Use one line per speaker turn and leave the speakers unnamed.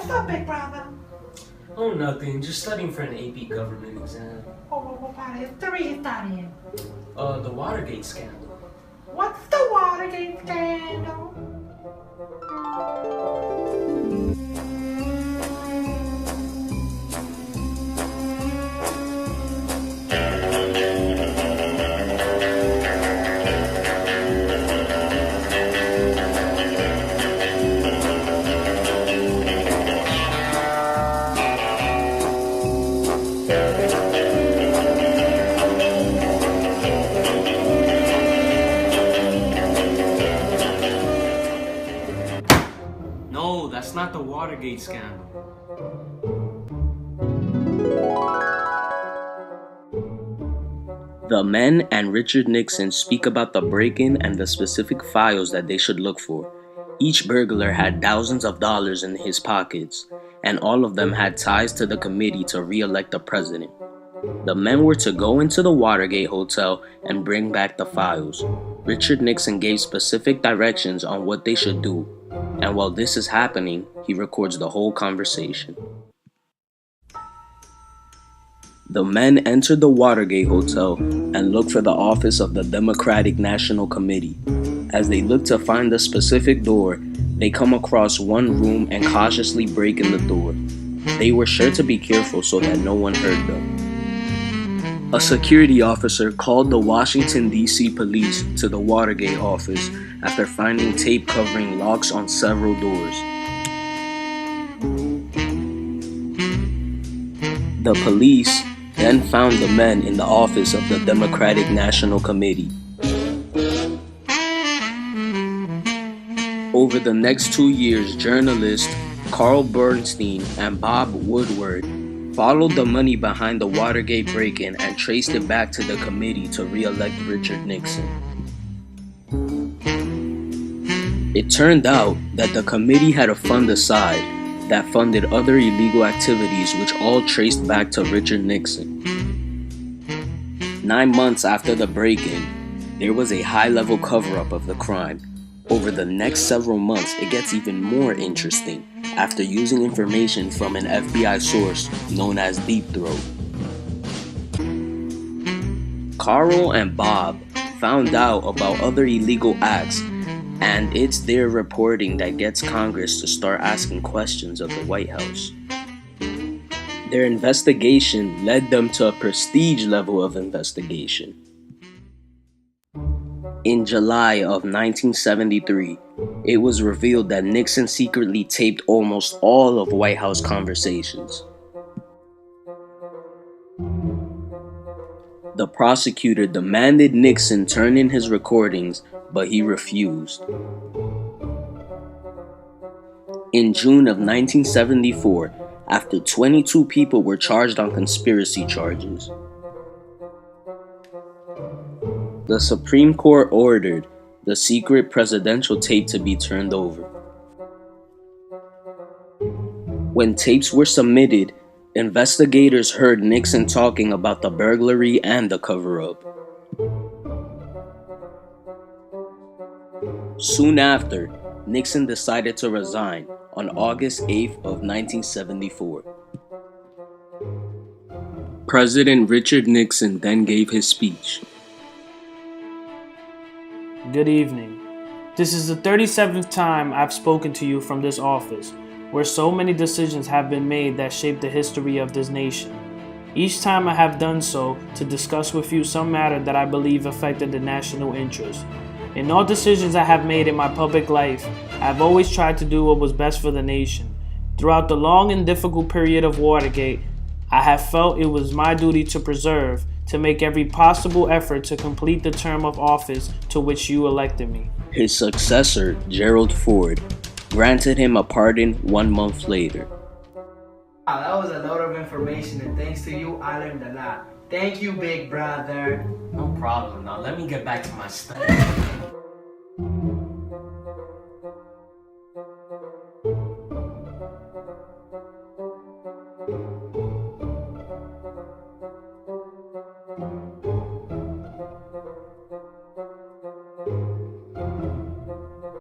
What's up, big brother?
Oh, nothing. Just studying for an AP government exam.
Oh, what history you studying?
The Watergate scandal.
What's the Watergate scandal?
No, that's not the Watergate scandal.
The men and Richard Nixon speak about the break-in and the specific files that they should look for. Each burglar had thousands of dollars in his pockets, and all of them had ties to the committee to re-elect the president. The men were to go into the Watergate Hotel and bring back the files. Richard Nixon gave specific directions on what they should do, and while this is happening, he records the whole conversation. The men entered the Watergate Hotel and looked for the office of the Democratic National Committee. As they look to find the specific door, they come across one room and cautiously break in the door. They were sure to be careful so that no one heard them. A security officer called the Washington, D.C. police to the Watergate office after finding tape covering locks on several doors. The police then found the men in the office of the Democratic National Committee. Over the next 2 years, journalists Carl Bernstein and Bob Woodward followed the money behind the Watergate break-in and traced it back to the committee to re-elect Richard Nixon. It turned out that the committee had a fund aside that funded other illegal activities which all traced back to Richard Nixon. 9 months after the break-in, there was a high-level cover-up of the crime. Over the next several months, it gets even more interesting after using information from an FBI source known as Deep Throat. Carl and Bob found out about other illegal acts, and it's their reporting that gets Congress to start asking questions of the White House. Their investigation led them to a prestige level of investigation. In July of 1973, it was revealed that Nixon secretly taped almost all of White House conversations. The prosecutor demanded Nixon turn in his recordings, but he refused. In June of 1974, after 22 people were charged on conspiracy charges, the Supreme Court ordered the secret presidential tape to be turned over. When tapes were submitted, investigators heard Nixon talking about the burglary and the cover-up. Soon after, Nixon decided to resign on August 8th of 1974. President Richard Nixon then gave his speech.
Good evening. This is the 37th time I've spoken to you from this office, where so many decisions have been made that shape the history of this nation. Each time I have done so to discuss with you some matter that I believe affected the national interest. In all decisions I have made in my public life, I have always tried to do what was best for the nation. Throughout the long and difficult period of Watergate, I have felt it was my duty to preserve, to make every possible effort to complete the term of office to which you elected me.
His successor, Gerald Ford, granted him a pardon 1 month later.
Wow, that was a lot of information, and thanks to you, I learned a lot. Thank you, big brother.
No problem. Now let me get back to my study.